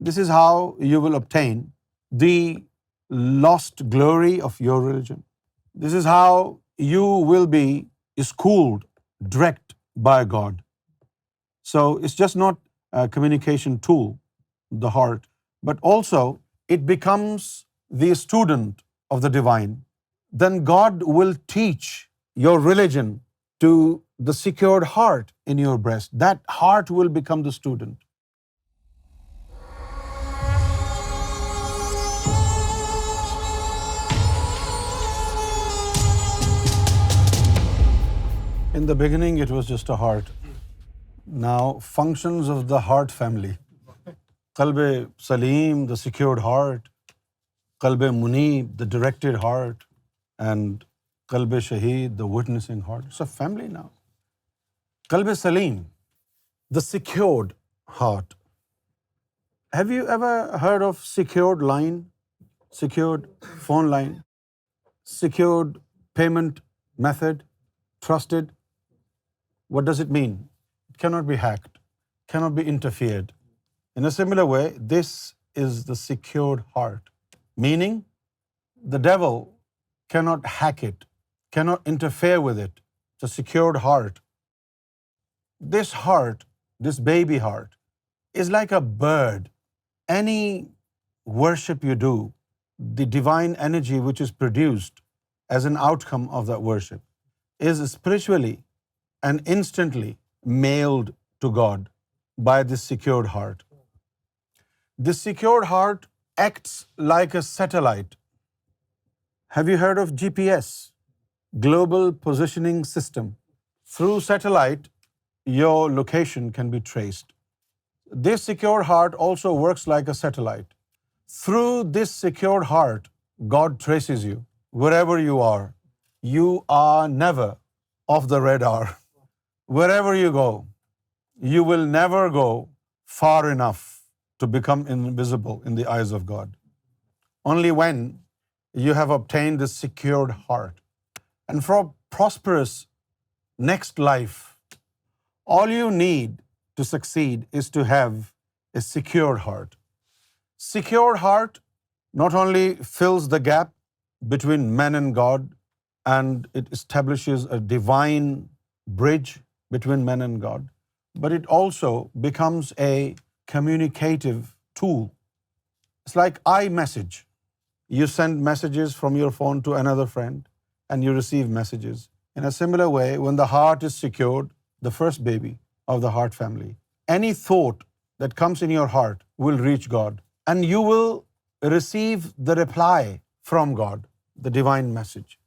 This is how you will obtain the lost glory of your religion. This is how you will be schooled direct by God. So it's just not a communication tool, the heart, but also it becomes the student of the divine. Then God will teach your religion to the secured heart in your breast. That heart will become the student. In the beginning, it was just a heart. Now, functions of the heart family. Qalb Saleem, the secured heart. Qalb Muneeb, the directed heart. And Qalb Shaheed, the witnessing heart. It's a family now. Qalb Saleem, the secured heart. Have you ever heard of secured line? Secured phone line? Secured payment method? Trusted? What does it mean? It cannot be hacked, cannot be interfered. In a similar way, this is the secured heart, meaning the devil cannot hack it, cannot interfere with it. It's a secured heart. This heart, this baby heart, is like a bird. Any worship you do, the divine energy which is produced as an outcome of that worship is spiritually and instantly mailed to God by this secured heart. This secured heart acts like a satellite. Have you heard of GPS? Global Positioning System. Through satellite, your location can be traced. This secured heart also works like a satellite. Through this secured heart, God traces you wherever you are. You are never off the radar. Wherever you go, you will never go far enough to become invisible in the eyes of God. Only when you have obtained this secured heart. And for a prosperous next life, all you need to succeed is to have a secured heart. Secured heart not only fills the gap between man and God, and it establishes a divine bridge between man and God, but it also becomes a communicative tool. It's like iMessage. You send messages from your phone to another friend and you receive messages. In a similar way, when the heart is secured, the first baby of the heart family, any thought that comes in your heart will reach God, and you will receive the reply from God, the divine message.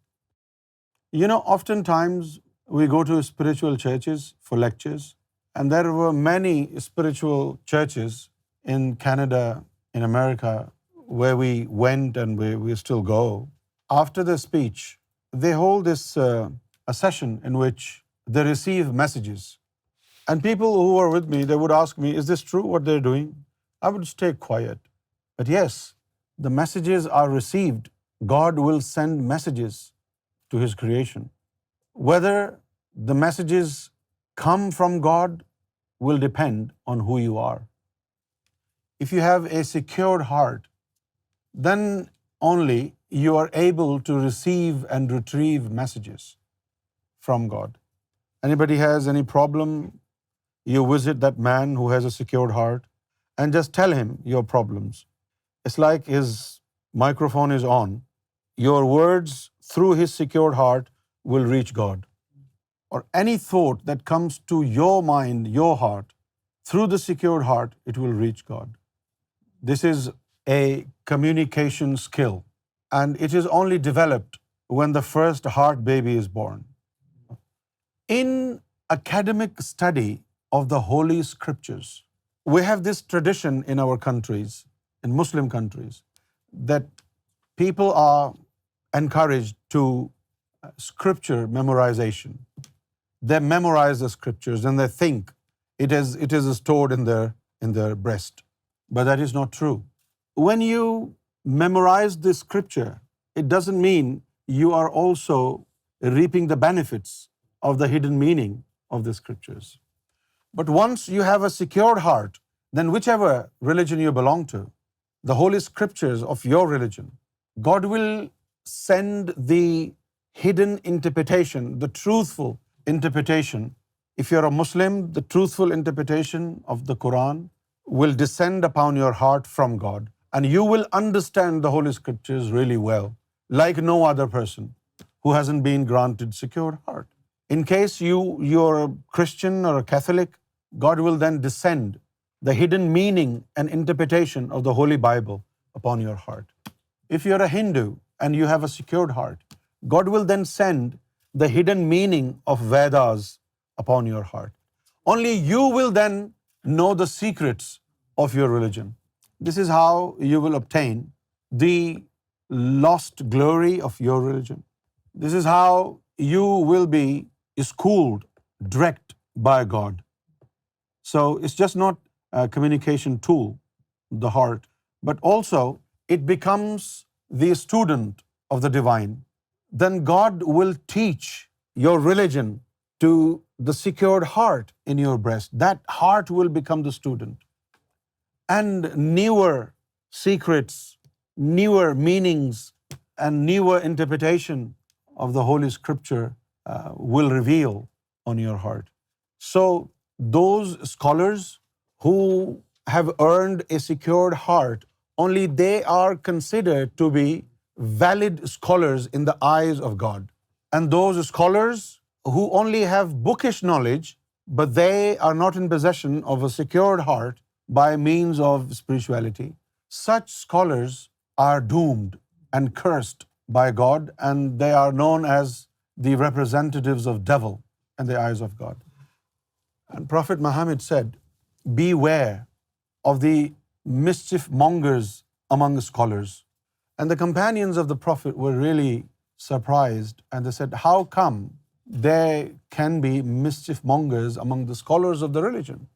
You know, oftentimes we go to spiritual churches for lectures, and there were many spiritual churches in Canada, in America, where we went and we still go. After the speech, they hold this a session in which they receive messages. And people who were with me, they would ask me, is this true what they're doing? I would stay quiet. But yes, the messages are received. God will send messages to His creation. Whether the messages come from God will depend on who you are. If you have a secured heart, then only you are able to receive and retrieve messages from God. Anybody has any problem, you visit that man who has a secured heart and just tell him your problems. It's like his microphone is on. Your words through his secured heart will reach God. Or any thought that comes to your mind, your heart, through the secured heart, it will reach God. This is a communication skill, and it is only developed when the first heart baby is born. In academic study of the Holy Scriptures, we have this tradition in our countries, in Muslim countries, that people are encouraged to scripture memorization. They memorize the scriptures and they think it is stored in their breast. But that is not true. When you memorize the scripture, it doesn't mean you are also reaping the benefits of the hidden meaning of the scriptures. But once you have a secured heart then whichever religion you belong to, the holy scriptures of your religion, God will send the hidden interpretation, the truthful interpretation. If you're a Muslim, the truthful interpretation of the Quran will descend upon your heart from God, and you will understand the holy scriptures really well, like no other person who hasn't been granted secured heart. In case you're a Christian or a Catholic, God will then descend the hidden meaning and interpretation of the Holy Bible upon your heart. If you're a Hindu and you have a secured heart, God will then send the hidden meaning of Vedas upon your heart. Only you will then know the secrets of your religion. This is how you will obtain the lost glory of your religion. This is how you will be schooled direct by God. So it's just not a communication tool, the heart, but also it becomes the student of the divine. Then God will teach your religion to the secured heart in your breast. That heart will become the student. And newer secrets, newer meanings, and newer interpretation of the Holy Scripture will reveal on your heart. So those scholars who have earned a secured heart, only they are considered to be valid scholars in the eyes of God. And those scholars who only have bookish knowledge, but they are not in possession of a secured heart by means of spirituality, such scholars are doomed and cursed by God, and they are known as the representatives of devil in the eyes of God. And Prophet Muhammad said, beware of the mischief mongers among scholars. And the companions of the Prophet were really surprised, and they said, how come there can be mischief mongers among the scholars of the religion?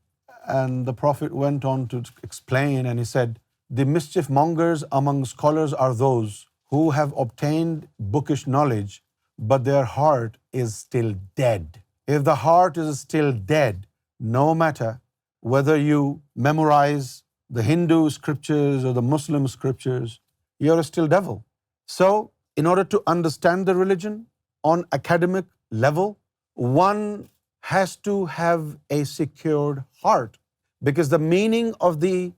And the Prophet went on to explain, and he said, the mischief mongers among scholars are those who have obtained bookish knowledge, but their heart is still dead. If the heart is still dead, no matter whether you memorize the Hindu scriptures or the Muslim scriptures, you're still devil. So, in order to understand the religion on academic level, one has to have a secured heart, because the meaning of the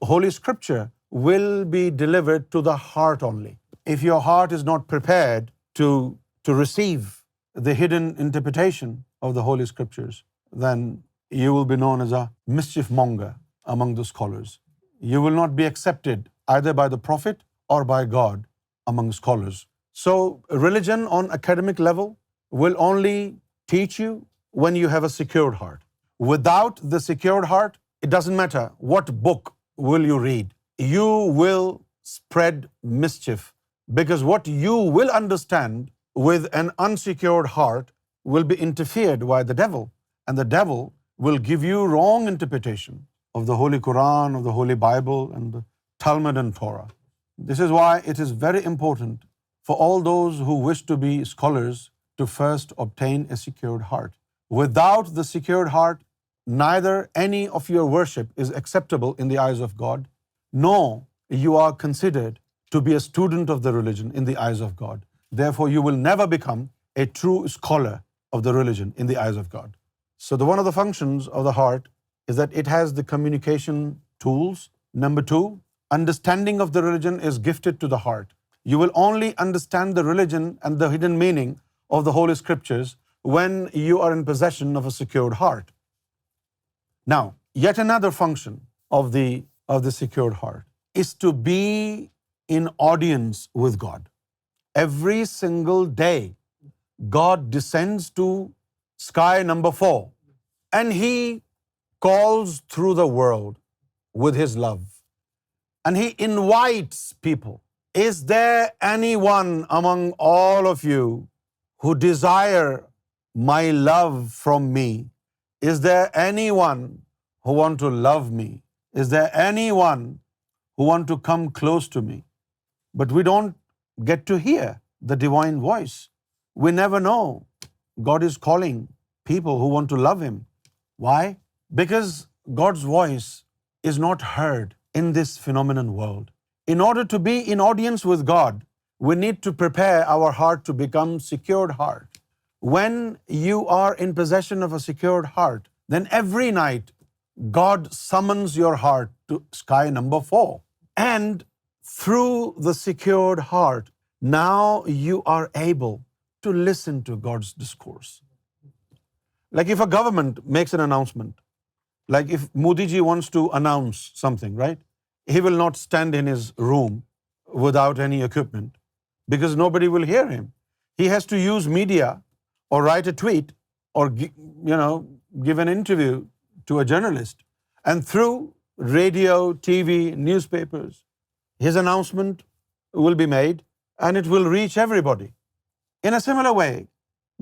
Holy Scripture will be delivered to the heart only. If your heart is not prepared to receive the hidden interpretation of the Holy Scriptures, then you will be known as a mischief monger among the scholars. You will not be accepted either by the Prophet or by God among scholars. So, religion on academic level will only teach you when you have a secured heart. Without the secured heart, it doesn't matter what book will you read. You will spread mischief, because what you will understand with an unsecured heart will be interfered by the devil, and the devil will give you wrong interpretation of the Holy Quran, of the Holy Bible, and the Talmud and Torah. This is why it is very important for all those who wish to be scholars to first obtain a secured heart. Without the secured heart, neither any of your worship is acceptable in the eyes of God, nor you are considered to be a student of the religion in the eyes of God. Therefore, you will never become a true scholar of the religion in the eyes of God. So one of the functions of the heart is that it has the communication tools. Number 2, understanding of the religion is gifted to the heart. You will only understand the religion and the hidden meaning of the Holy Scriptures when you are in possession of a secured heart. Now, yet another function of the secured heart is to be in audience with God. Every single day, God descends to sky number 4, and He calls through the world with His love. And He invites people. Is there anyone among all of you who desire my love from me? Is there anyone who want to love me? Is there anyone who want to come close to me? But we don't get to hear the divine voice. We never know God is calling people who want to love Him. Why? Because God's voice is not heard in this phenomenon world. In order to be in audience with God, we need to prepare our heart to become secured heart. When you are in possession of a secured heart, then every night God summons your heart to sky number 4. And through the secured heart, now you are able to listen to God's discourse. Like if a government makes an announcement, like if Modi ji wants to announce something, right? He will not stand in his room without any equipment because nobody will hear him. He has to use media or write a tweet or give an interview to a journalist. And through radio, TV, newspapers, his announcement will be made and it will reach everybody. In a similar way,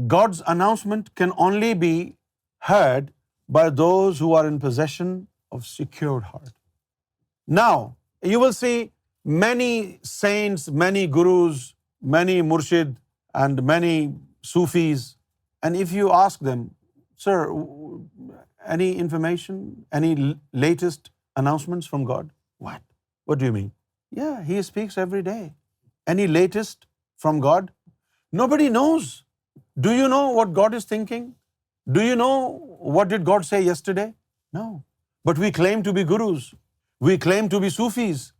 God's announcement can only be heard by those who are in possession of secured heart. Now, you will see many saints, many gurus, many murshid, and many Sufis. And if you ask them, sir, any information, any latest announcements from God? What? What do you mean? Yeah, He speaks every day. Any latest from God? Nobody knows. Do you know what God is thinking? Do you know what did God say yesterday? No. But we claim to be gurus. We claim to be Sufis.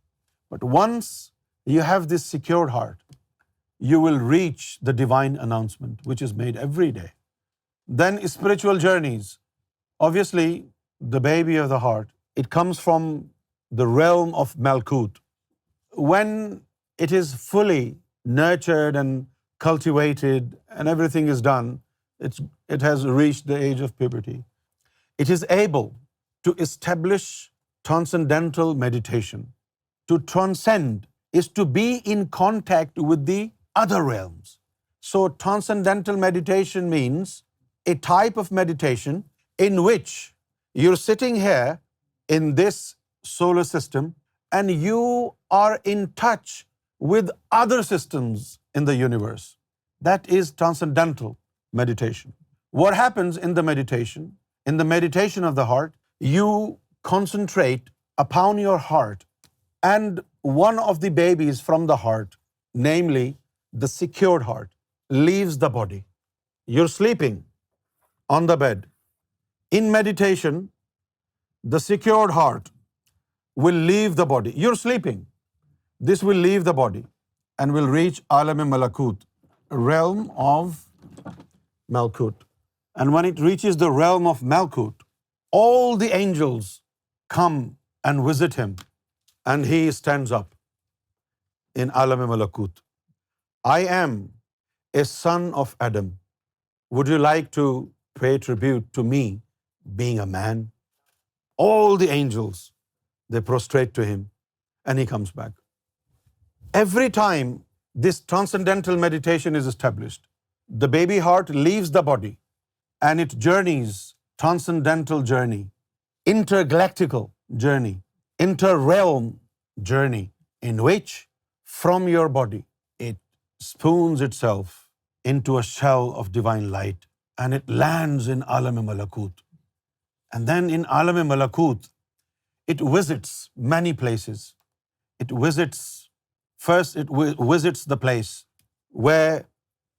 But once you have this secured heart, you will reach the divine announcement, which is made every day. Then spiritual journeys. Obviously, the baby of the heart, it comes from the realm of Malkut. When it is fully nurtured and cultivated and everything is done, it has reached the age of puberty. It is able to establish transcendental meditation. To transcend is to be in contact with the other realms. So transcendental meditation means a type of meditation in which you're sitting here in this solar system and you are in touch with other systems in the universe. That is transcendental meditation. What happens in the meditation? In the meditation of the heart, you concentrate upon your heart, and one of the babies from the heart, namely the secured heart, leaves the body. You're sleeping on the bed. In meditation, the secured heart will leave the body. You're sleeping. This will leave the body and will reach Alam Malakut, realm of Malkut. And when it reaches the realm of Malkut, all the angels come and visit him, and he stands up in Alam Malakut. I am a son of Adam. Would you like to pay tribute to me being a man? All the angels, they prostrate to him, and he comes back. Every time this transcendental meditation is established, the baby heart leaves the body and it journeys, transcendental journey, intergalactical journey, inter-realm journey, in which from your body it spoons itself into a shell of divine light and it lands in Alam Malakut. And then in Alam Malakut, it visits many places. It visits the place where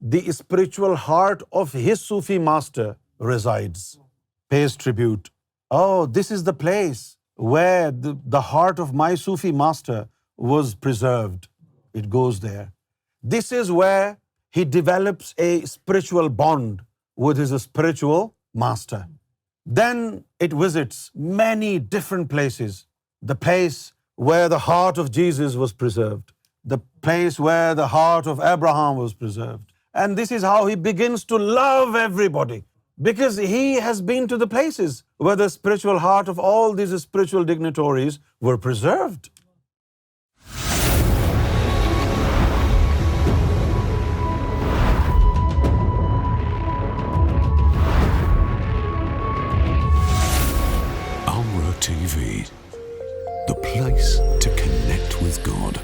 the spiritual heart of his Sufi master resides, pays tribute. Oh, this is the place where the heart of my Sufi master was preserved. It goes there. This is where he develops a spiritual bond with his spiritual master. Then it visits many different places. The place where the heart of Jesus was preserved. The place where the heart of Abraham was preserved. And this is how he begins to love everybody. Because he has been to the places where the spiritual heart of all these spiritual dignitaries were preserved. ALRA TV, the place to connect with God.